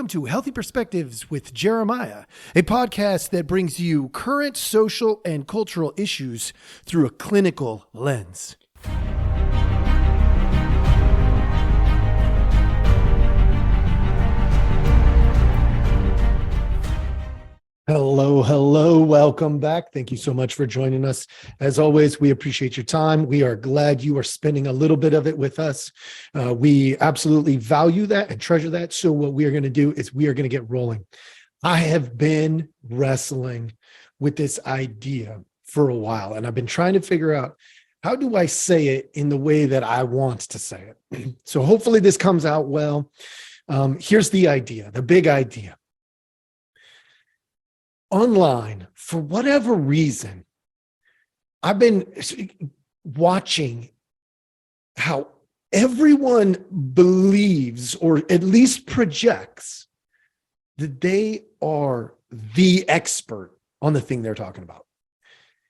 to Healthy Perspectives with Jeremiah, a podcast that brings you current social and cultural issues through a clinical lens. Hello. Welcome back. Thank you so much for joining us. As always, we appreciate your time. We are glad you are spending a little bit of it with us. We absolutely value that and treasure that. So what we are going to do is we are going to get rolling. I have been wrestling with this idea for a while, and I've been trying to figure out, how do I say it in the way that I want to say it? So hopefully this comes out well. Here's the idea, the big idea. Online, for whatever reason, I've been watching how everyone believes, or at least projects, that they are the expert on the thing they're talking about.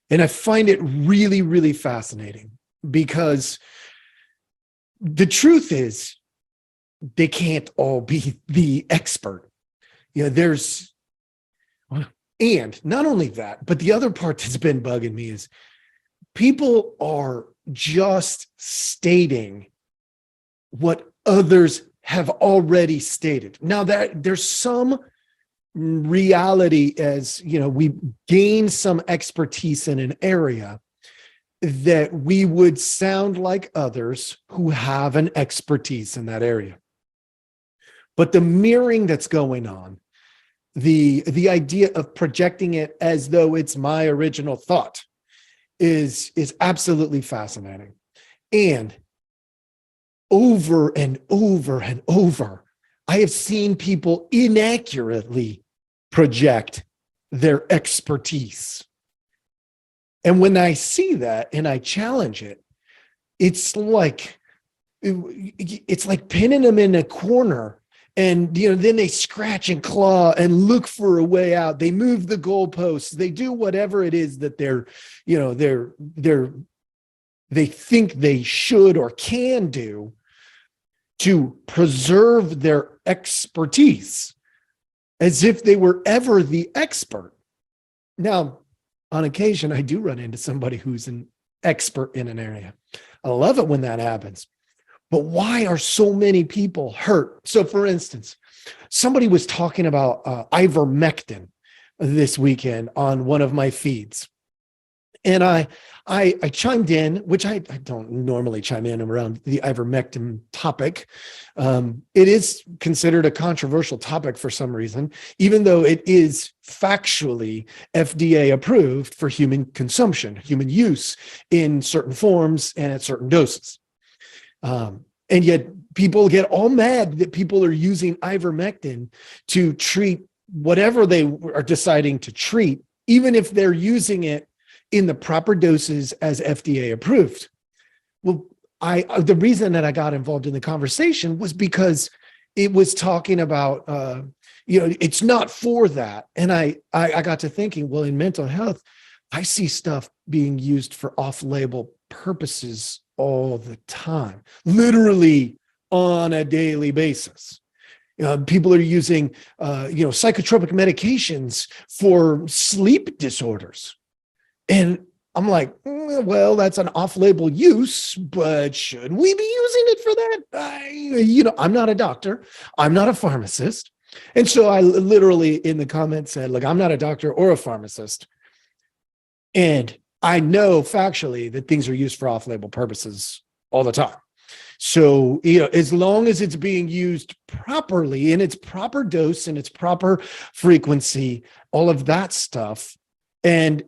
And I find it really, really fascinating, because the truth is they can't all be the expert. You know, and not only that, but the other part that's been bugging me is people are just stating what others have already stated. Now, that there's some reality, as you know, we gain some expertise in an area, that we would sound like others who have an expertise in that area. But the mirroring that's going on, the idea of projecting it as though it's my original thought is absolutely fascinating. And over and over and over, I have seen people inaccurately project their expertise. And when I see that and I challenge it, it's like pinning them in a corner. And, you know, then they scratch and claw and look for a way out. They move the goalposts. They do whatever it is that they think they should or can do to preserve their expertise, as if they were ever the expert. Now, on occasion, I do run into somebody who's an expert in an area. I love it when that happens. But why are so many people hurt? So, for instance, somebody was talking about ivermectin this weekend on one of my feeds. And I chimed in, which I don't normally chime in around the ivermectin topic. It is considered a controversial topic for some reason, even though it is factually FDA approved for human consumption, human use in certain forms and at certain doses. And yet people get all mad that people are using ivermectin to treat whatever they are deciding to treat, even if they're using it in the proper doses as FDA approved. Well, the reason that I got involved in the conversation was because it was talking about, it's not for that. And I got to thinking, well, in mental health, I see stuff being used for off-label purposes all the time, literally on a daily basis. People are using, psychotropic medications for sleep disorders. And I'm like, well, that's an off-label use, but should we be using it for that? I'm not a doctor. I'm not a pharmacist. And so I literally in the comments said, look, I'm not a doctor or a pharmacist. And I know factually that things are used for off-label purposes all the time. So, as long as it's being used properly in its proper dose and its proper frequency, all of that stuff. And,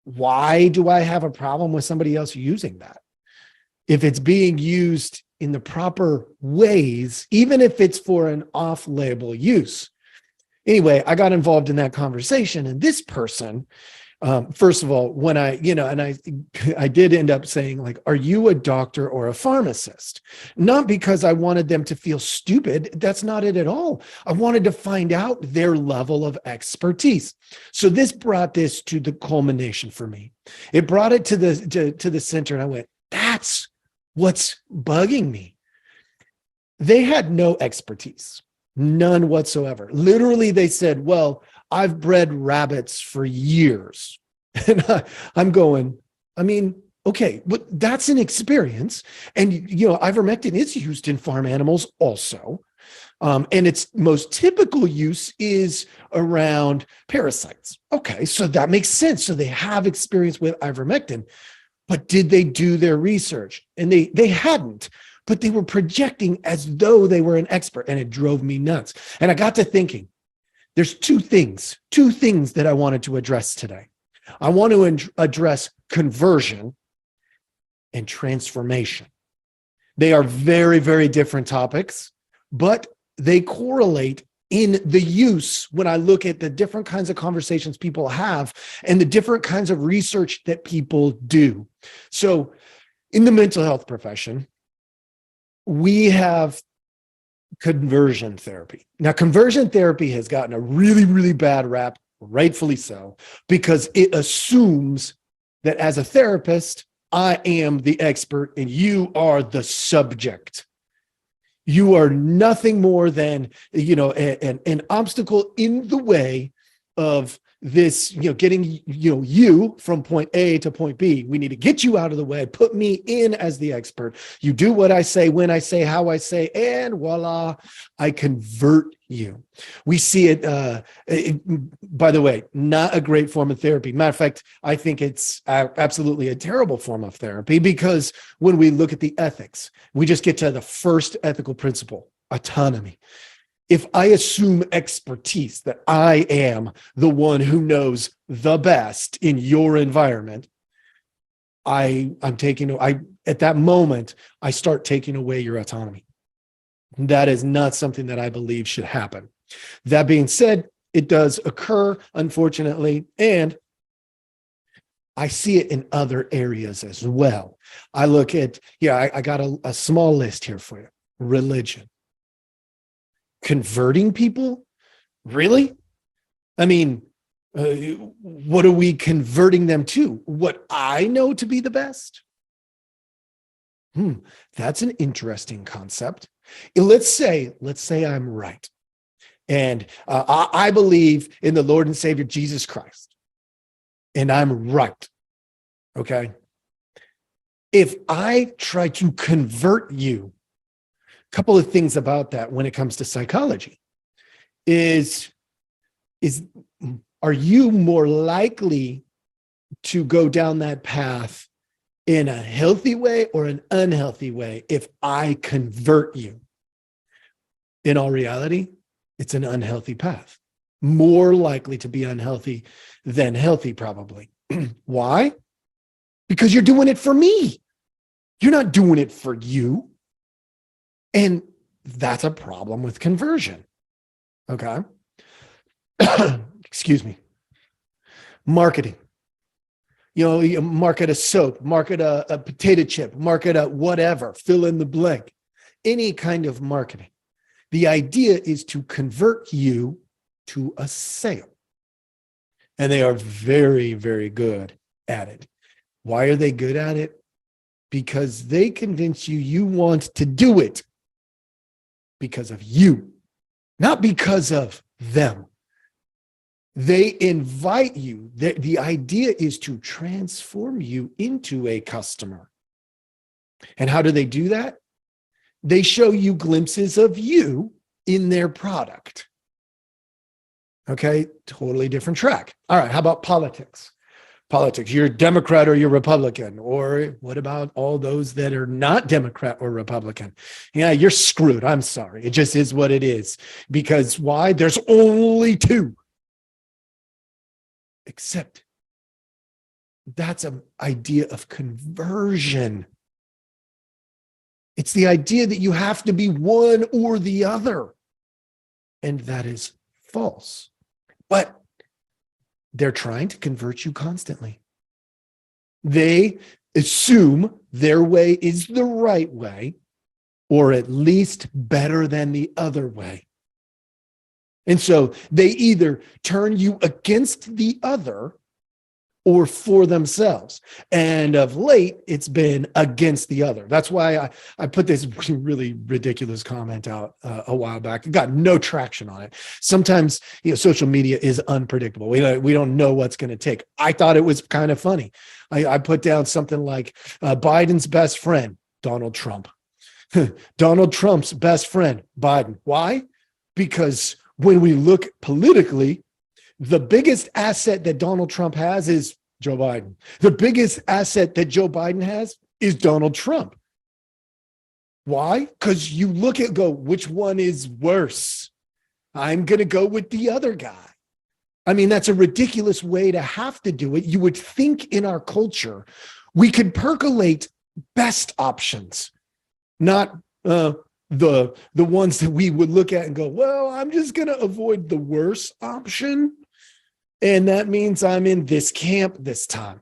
why do I have a problem with somebody else using that? If it's being used in the proper ways, even if it's for an off-label use. Anyway, I got involved in that conversation, and this person, first of all, when I did end up saying, like, are you a doctor or a pharmacist? Not because I wanted them to feel stupid. That's not it at all. I wanted to find out their level of expertise. So this brought this to the culmination for me. It brought it to the center, and I went, that's what's bugging me. They had no expertise, none whatsoever. Literally, they said, well, I've bred rabbits for years. And I'm going, I mean, okay, but that's an experience. And, ivermectin is used in farm animals also. And its most typical use is around parasites. Okay, so that makes sense. So they have experience with ivermectin, but did they do their research? And they hadn't, but they were projecting as though they were an expert, and it drove me nuts. And I got to thinking, there's two things that I wanted to address today. I want to address conversion and transformation. They are very, very different topics, but they correlate in the use when I look at the different kinds of conversations people have and the different kinds of research that people do. So in the mental health profession, we have conversion therapy. Now, conversion therapy has gotten a really, really bad rap, rightfully so, because it assumes that as a therapist, I am the expert and you are the subject. You are nothing more than, an obstacle in the way of this, getting, you from point A to point B. We need to get you out of the way, put me in as the expert. You do what I say, when I say, how I say, and voila, I convert you. We see it, by the way, not a great form of therapy. Matter of fact, I think it's absolutely a terrible form of therapy, because when we look at the ethics, we just get to the first ethical principle, autonomy. If I assume expertise, that I am the one who knows the best in your environment, at that moment, I start taking away your autonomy. That is not something that I believe should happen. That being said, it does occur, unfortunately, and I see it in other areas as well. I look at, I got a small list here for you. Religion. Converting people? Really? I mean, what are we converting them to? What I know to be the best? That's an interesting concept. Let's say I'm right. And I believe in the Lord and Savior, Jesus Christ. And I'm right. Okay. If I try to convert you, a couple of things about that when it comes to psychology is are you more likely to go down that path in a healthy way or an unhealthy way if I convert you? In all reality, it's an unhealthy path. More likely to be unhealthy than healthy, probably. Why? Because you're doing it for me. You're not doing it for you. And that's a problem with conversion. Okay. Excuse me. Marketing. You market a soap, market a potato chip, market a whatever, fill in the blank. Any kind of marketing. The idea is to convert you to a sale. And they are very, very good at it. Why are they good at it? Because they convince you want to do it because of you, not because of them. They invite you. The idea is to transform you into a customer. And how do they do that? They show you glimpses of you in their product. Okay, totally different track. All right, how about politics? Politics, you're Democrat or you're Republican, or what about all those that are not Democrat or Republican? Yeah, you're screwed. I'm sorry. It just is what it is. Because why? There's only two. Except that's an idea of conversion. It's the idea that you have to be one or the other. And that is false. But they're trying to convert you constantly. They assume their way is the right way, or at least better than the other way. And so they either turn you against the other, or for themselves. And of late, it's been against the other. That's why I put this really ridiculous comment out a while back. It got no traction on it. Sometimes, social media is unpredictable. We don't know what's going to take. I thought it was kind of funny. I put down something like Biden's best friend, Donald Trump. Donald Trump's best friend, Biden. Why? Because when we look politically, the biggest asset that Donald Trump has is Joe Biden. The biggest asset that Joe Biden has is Donald Trump. Why? Because you look at which one is worse? I'm going to go with the other guy. I mean, that's a ridiculous way to have to do it. You would think in our culture, we could percolate best options, not the ones that we would look at and go, well, I'm just going to avoid the worst option. And that means I'm in this camp this time.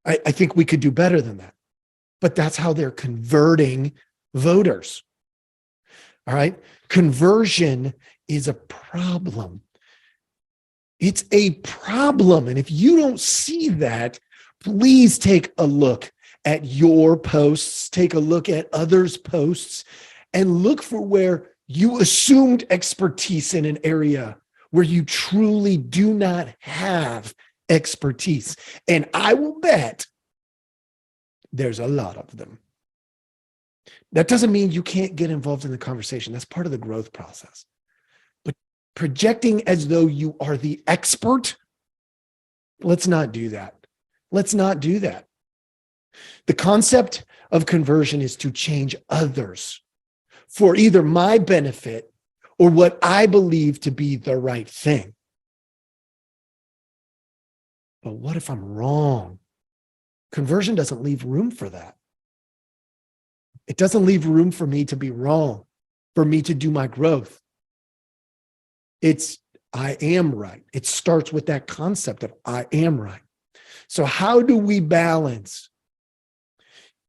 I think we could do better than that. But that's how they're converting voters. All right. Conversion is a problem. It's a problem. And if you don't see that, please take a look at your posts, take a look at others' posts, and look for where you assumed expertise in an area where you truly do not have expertise. And I will bet there's a lot of them. That doesn't mean you can't get involved in the conversation. That's part of the growth process. But projecting as though you are the expert, let's not do that. Let's not do that. The concept of conversion is to change others for either my benefit or what I believe to be the right thing. But what if I'm wrong? Conversion doesn't leave room for that. It doesn't leave room for me to be wrong, for me to do my growth. It's I am right. It starts with that concept of I am right. So how do we balance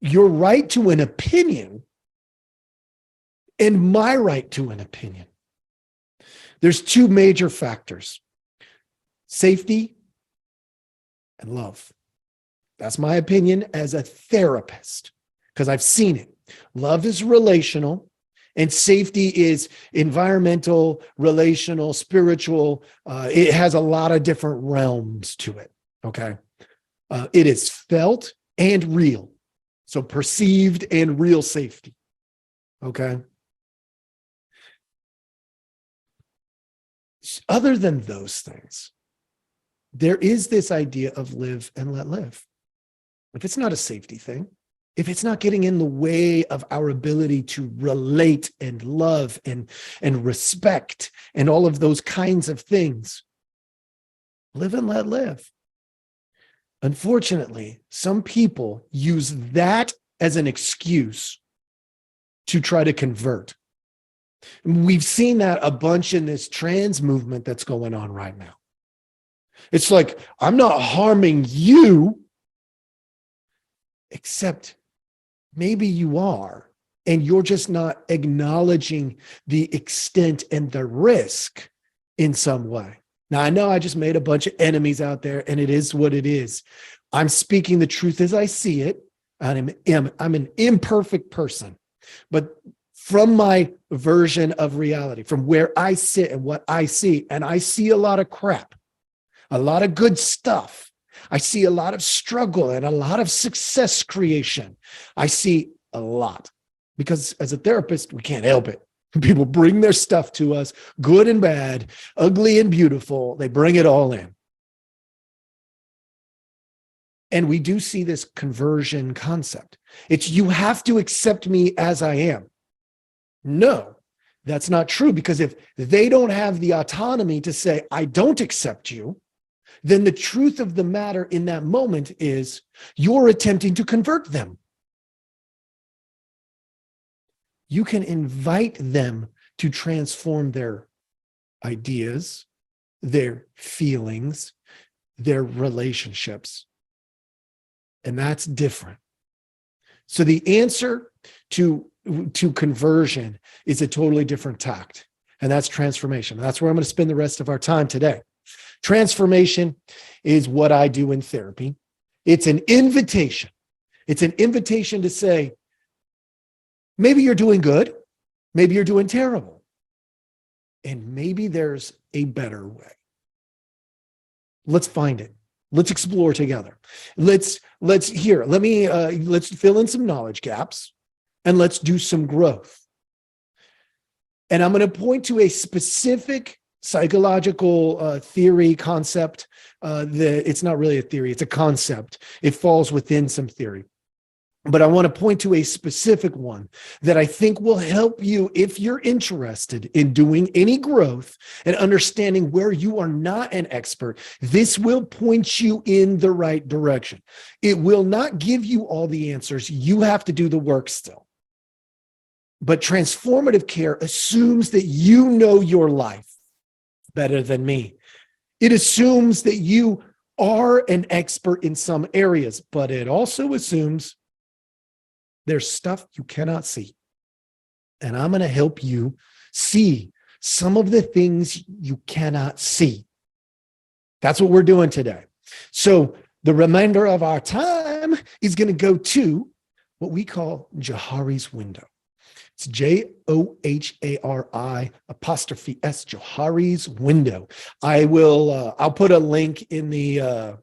your right to an opinion and my right to an opinion? There's two major factors: safety and love. That's my opinion as a therapist, because I've seen it. Love is relational, and safety is environmental, relational, spiritual. It has a lot of different realms to it, okay? It is felt and real. So perceived and real safety, okay? Other than those things, there is this idea of live and let live. If it's not a safety thing, if it's not getting in the way of our ability to relate and love and respect and all of those kinds of things, live and let live. Unfortunately, some people use that as an excuse to try to convert. We've seen that a bunch in this trans movement that's going on right now. It's like, I'm not harming you, except maybe you are, and you're just not acknowledging the extent and the risk in some way. Now, I know I just made a bunch of enemies out there, and it is what it is. I'm speaking the truth as I see it. I'm an imperfect person, but from my version of reality, from where I sit and what I see, and I see a lot of crap, a lot of good stuff. I see a lot of struggle and a lot of success creation. I see a lot, because as a therapist, we can't help it. People bring their stuff to us, good and bad, ugly and beautiful. They bring it all in. And we do see this conversion concept. It's you have to accept me as I am. No, that's not true, because if they don't have the autonomy to say, I don't accept you, then the truth of the matter in that moment is you're attempting to convert them. You can invite them to transform their ideas, their feelings, their relationships. And that's different. So the answer to conversion is a totally different tact, and that's transformation. That's where I'm going to spend the rest of our time today. Transformation is what I do in therapy. It's an invitation. It's an invitation to say, maybe you're doing good, maybe you're doing terrible, and maybe there's a better way. Let's find it. Let's explore together. Let's fill in some knowledge gaps and let's do some growth. And I'm going to point to a specific psychological theory concept. It's not really a theory, it's a concept. It falls within some theory. But I want to point to a specific one that I think will help you if you're interested in doing any growth and understanding where you are not an expert. This will point you in the right direction. It will not give you all the answers. You have to do the work still. But transformative care assumes that you know your life better than me. It assumes that you are an expert in some areas, but it also assumes there's stuff you cannot see. And I'm going to help you see some of the things you cannot see. That's what we're doing today. So the remainder of our time is going to go to what we call Johari's window. It's Johari''S, Johari's window. I'll put a link in the,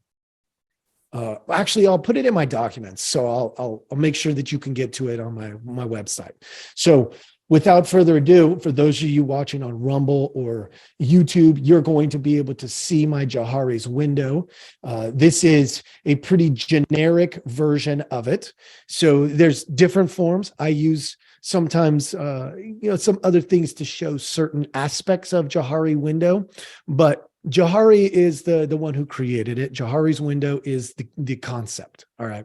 actually, I'll put it in my documents. So I'll make sure that you can get to it on my website. So without further ado, for those of you watching on Rumble or YouTube, you're going to be able to see my Johari's window. This is a pretty generic version of it. So there's different forms. I use sometimes, some other things to show certain aspects of Johari window, but Johari is the one who created it. Johari's window is the concept. All right.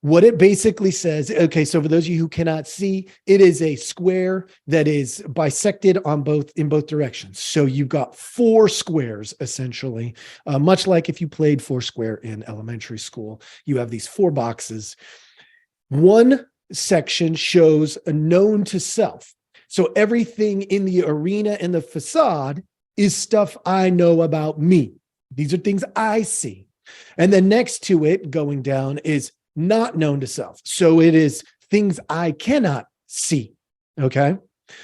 What it basically says, okay, so for those of you who cannot see, it is a square that is bisected in both directions. So you've got 4 squares, essentially, much like if you played Foursquare in elementary school. You have these 4 boxes. One section shows a known to self. So everything in the arena and the facade is stuff I know about me. These are things I see. And then next to it, going down, is not known to self. So it is things I cannot see. Okay.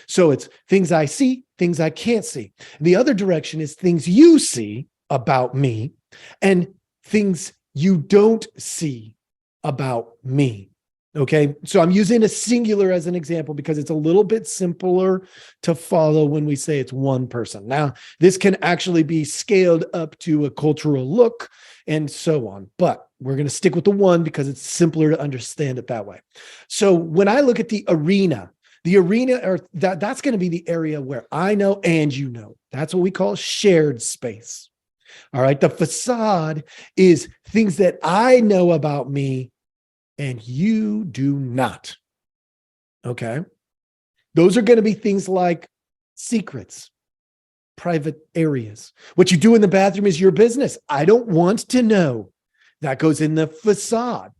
So it's things I see, things I can't see. The other direction is things you see about me and things you don't see about me. Okay. So I'm using a singular as an example because it's a little bit simpler to follow when we say it's one person. Now, this can actually be scaled up to a cultural look and so on, but we're going to stick with the one because it's simpler to understand it that way. So when I look at the arena, that's going to be the area where I know and you know. That's what we call shared space. All right. The facade is things that I know about me and you do not. Okay. Those are going to be things like secrets, private areas. What you do in the bathroom is your business. I don't want to know. That goes in the facade.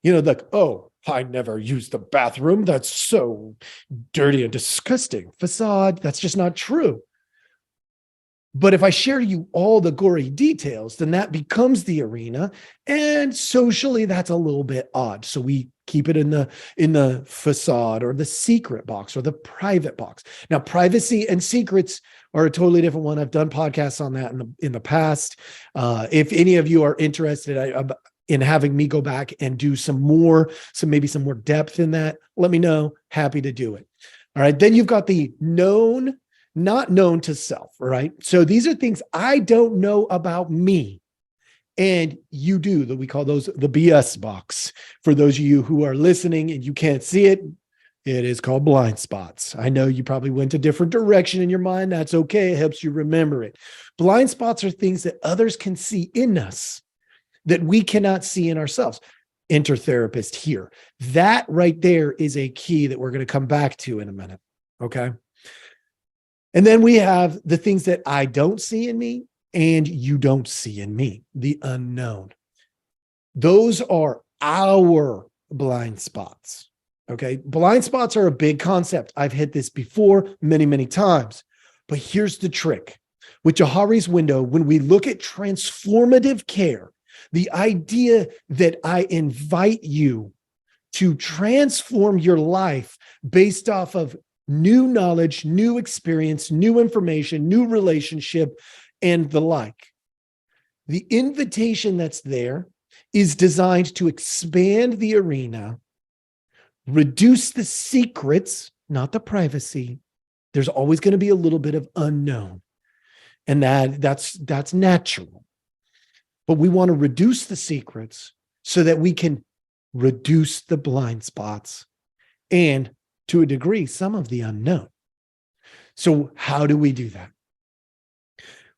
I never use the bathroom. That's so dirty and disgusting. Facade. That's just not true. But if I share you all the gory details, then that becomes the arena. And socially, that's a little bit odd. So we keep it in the facade or the secret box or the private box. Now, privacy and secrets are a totally different one. I've done podcasts on that in the past. If any of you are interested in having me go back and do maybe some more depth in that, let me know. Happy to do it. All right. Then you've got the known, not known to self, right? So these are things I don't know about me. And you do, that we call those the BS box. For those of you who are listening and you can't see it, it is called blind spots. I know you probably went a different direction in your mind. That's okay. It helps you remember it. Blind spots are things that others can see in us that we cannot see in ourselves. Enter therapist here. That right there is a key that we're going to come back to in a minute. Okay. And then we have the things that I don't see in me and you don't see in me, the unknown. Those are our blind spots. Okay. Blind spots are a big concept. I've hit this before many, many times, but here's the trick. With Johari's window, when we look at transformative care, the idea that I invite you to transform your life based off of new knowledge, new experience, new information, new relationship, and the like. The invitation that's there is designed to expand the arena, reduce the secrets, not the privacy. There's always going to be a little bit of unknown, and that's natural. But we want to reduce the secrets so that we can reduce the blind spots and, to a degree, some of the unknown. So how do we do that?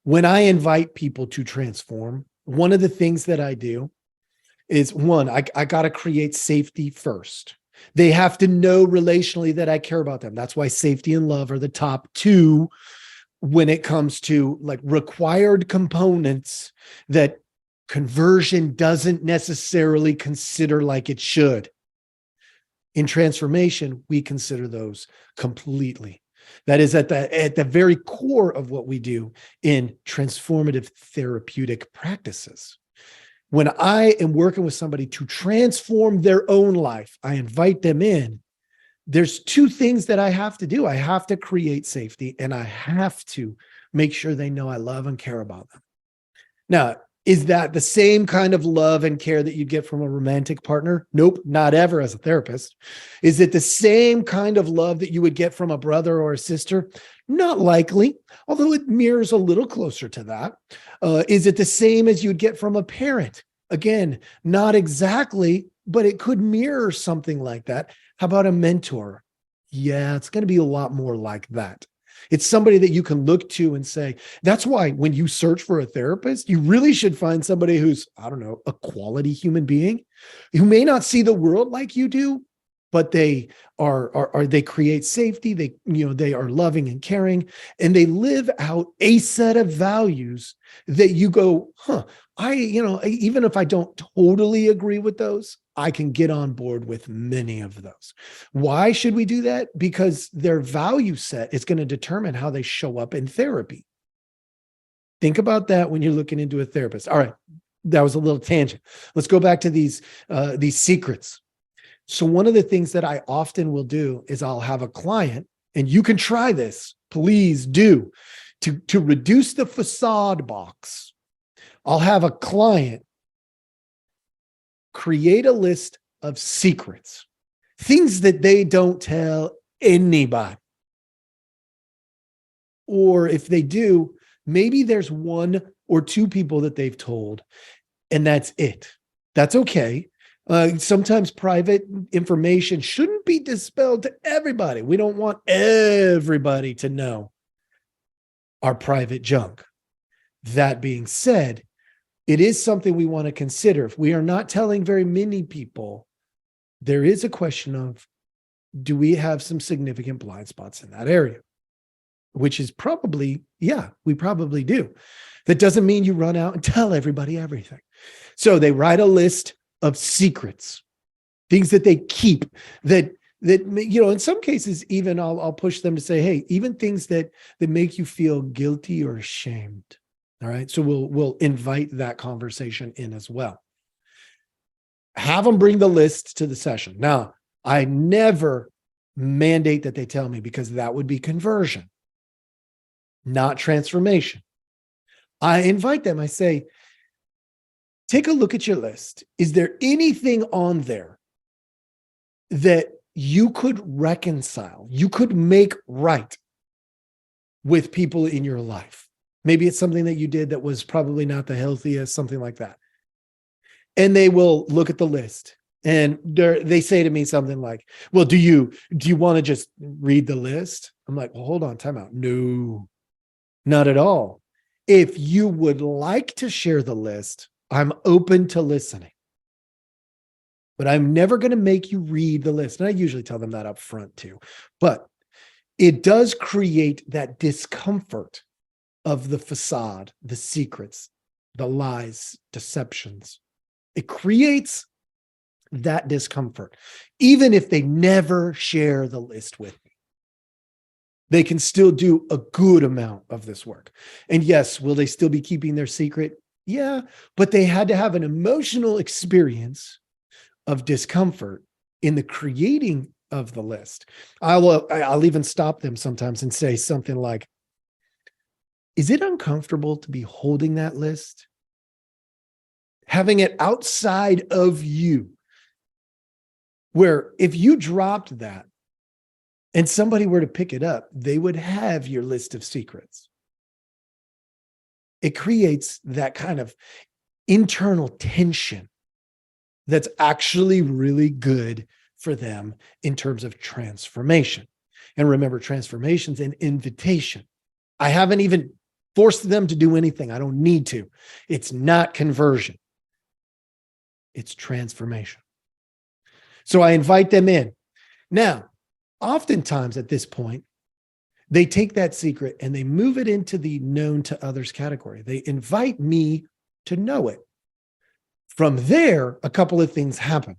When I invite people to transform, one of the things that I do is, one, I got to create safety first. They have to know relationally that I care about them. That's why safety and love are the top two when it comes to like required components that conversion doesn't necessarily consider like it should. In transformation, we consider those completely. That is at the very core of what we do in transformative therapeutic practices. When I am working with somebody to transform their own life, I invite them in. There's two things that I have to do. I have to create safety, and I have to make sure they know I love and care about them. Now, is that the same kind of love and care that you get from a romantic partner? Nope, not ever as a therapist. Is it the same kind of love that you would get from a brother or a sister? Not likely, although it mirrors a little closer to that. Is it the same as you'd get from a parent? Again, not exactly, but it could mirror something like that. How about a mentor? Yeah, it's going to be a lot more like that. It's somebody that you can look to and say, that's why when you search for a therapist, you really should find somebody who's, I don't know, a quality human being who may not see the world like you do, but they they create safety. They are loving and caring, and they live out a set of values that you go, even if I don't totally agree with those, I can get on board with many of those. Why should we do that? Because their value set is going to determine how they show up in therapy. Think about that when you're looking into a therapist. All right, that was a little tangent. Let's go back to these secrets. So one of the things that I often will do is I'll have a client, and you can try this, please do, to reduce the facade box. I'll have a client create a list of secrets, things that they don't tell anybody. Or if they do, maybe there's one or two people that they've told, and that's it. That's okay. Sometimes private information shouldn't be dispelled to everybody. We don't want everybody to know our private junk. That being said, it is something we want to consider. If we are not telling very many people, there is a question of, do we have some significant blind spots in that area? Which is probably, yeah, we probably do. That doesn't mean you run out and tell everybody everything. So they write a list of secrets, things that they keep that in some cases, even I'll push them to say, hey, even things that make you feel guilty or ashamed. All right. So we'll invite that conversation in as well. Have them bring the list to the session. Now, I never mandate that they tell me, because that would be conversion, not transformation. I invite them. I say, take a look at your list. Is there anything on there that you could reconcile, you could make right with people in your life? Maybe it's something that you did that was probably not the healthiest, something like that. And they will look at the list, and they say to me something like, well, do you want to just read the list? I'm like, well, hold on, time out. No, not at all. If you would like to share the list, I'm open to listening. But I'm never going to make you read the list. And I usually tell them that up front too. But it does create that discomfort of the facade, the secrets, the lies, deceptions. It creates that discomfort, even if they never share the list with me. They can still do a good amount of this work. And yes, will they still be keeping their secret? Yeah, but they had to have an emotional experience of discomfort in the creating of the list. I'll even stop them sometimes and say something like, is it uncomfortable to be holding that list? Having it outside of you, where if you dropped that and somebody were to pick it up, they would have your list of secrets. It creates that kind of internal tension that's actually really good for them in terms of transformation. And remember, transformation's an invitation. I haven't even forced them to do anything. I don't need to. It's not conversion. It's transformation. So I invite them in. Now, oftentimes at this point, they take that secret and they move it into the known to others category. They invite me to know it. From there, a couple of things happen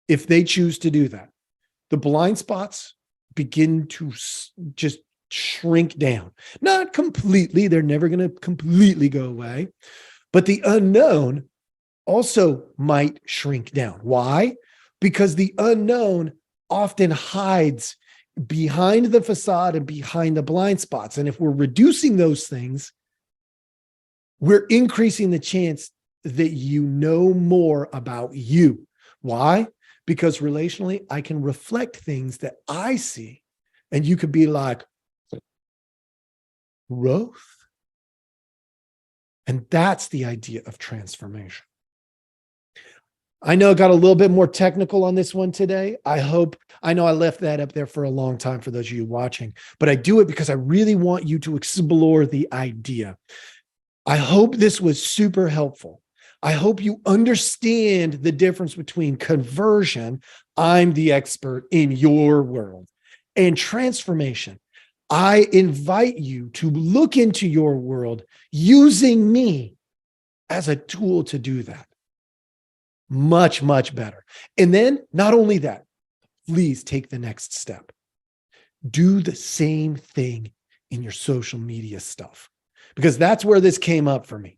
if they choose to do that. The blind spots begin to just shrink down. Not completely. They're never going to completely go away. But the unknown also might shrink down. Why? Because the unknown often hides behind the facade and behind the blind spots. And if we're reducing those things, we're increasing the chance that you know more about you. Why? Because relationally, I can reflect things that I see, and you could be like, growth. And that's the idea of transformation. I know I got a little bit more technical on this one today. I know I left that up there for a long time for those of you watching, but I do it because I really want you to explore the idea. I hope this was super helpful. I hope you understand the difference between conversion, I'm the expert in your world, and transformation. I invite you to look into your world using me as a tool to do that. Much, much better. And then not only that, please take the next step. Do the same thing in your social media stuff, because that's where this came up for me.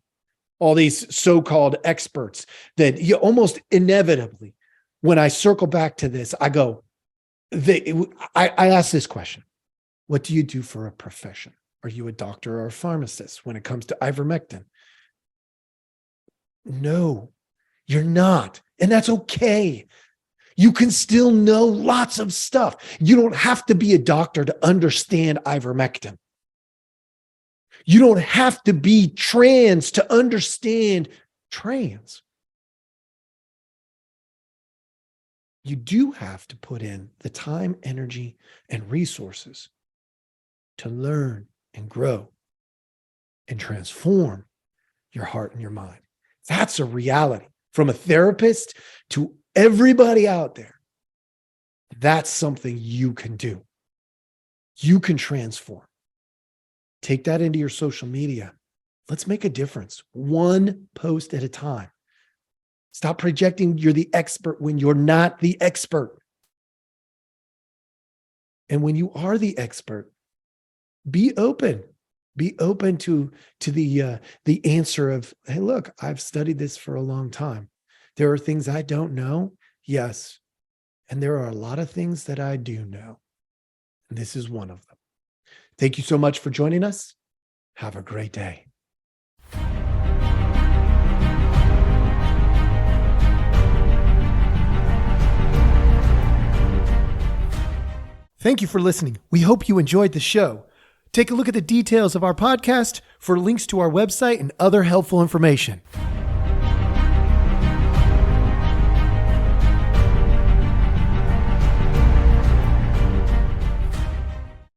All these so-called experts that you almost inevitably, when I circle back to this, I go, I ask this question. What do you do for a profession? Are you a doctor or a pharmacist when it comes to ivermectin? No, you're not. And that's okay. You can still know lots of stuff. You don't have to be a doctor to understand ivermectin. You don't have to be trans to understand trans. You do have to put in the time, energy, and resources to learn and grow and transform your heart and your mind. That's a reality. From a therapist to everybody out there, that's something you can do. You can transform. Take that into your social media. Let's make a difference, one post at a time. Stop projecting you're the expert when you're not the expert. And when you are the expert, be open. Be open to the answer of, hey, look, I've studied this for a long time. There are things I don't know. Yes. And there are a lot of things that I do know. And this is one of them. Thank you so much for joining us. Have a great day. Thank you for listening. We hope you enjoyed the show. Take a look at the details of our podcast for links to our website and other helpful information.